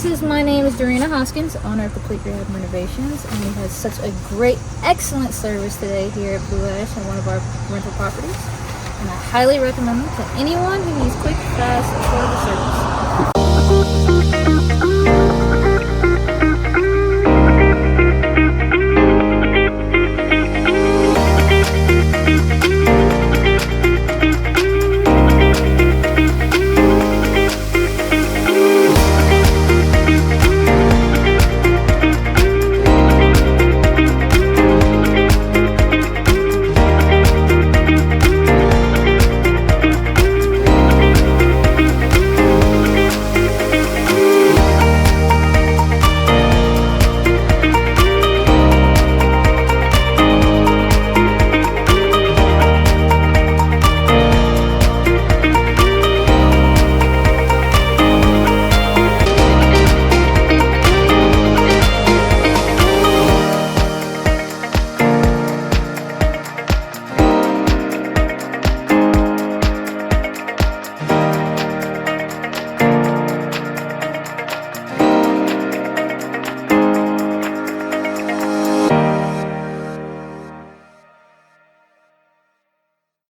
businesses. My name is Dorena Hoskins, owner of Complete Rehab Renovations, and we had such a great, excellent service today here at Blue Ash on one of our rental properties. And I highly recommend them to anyone who needs quick, fast, affordable service.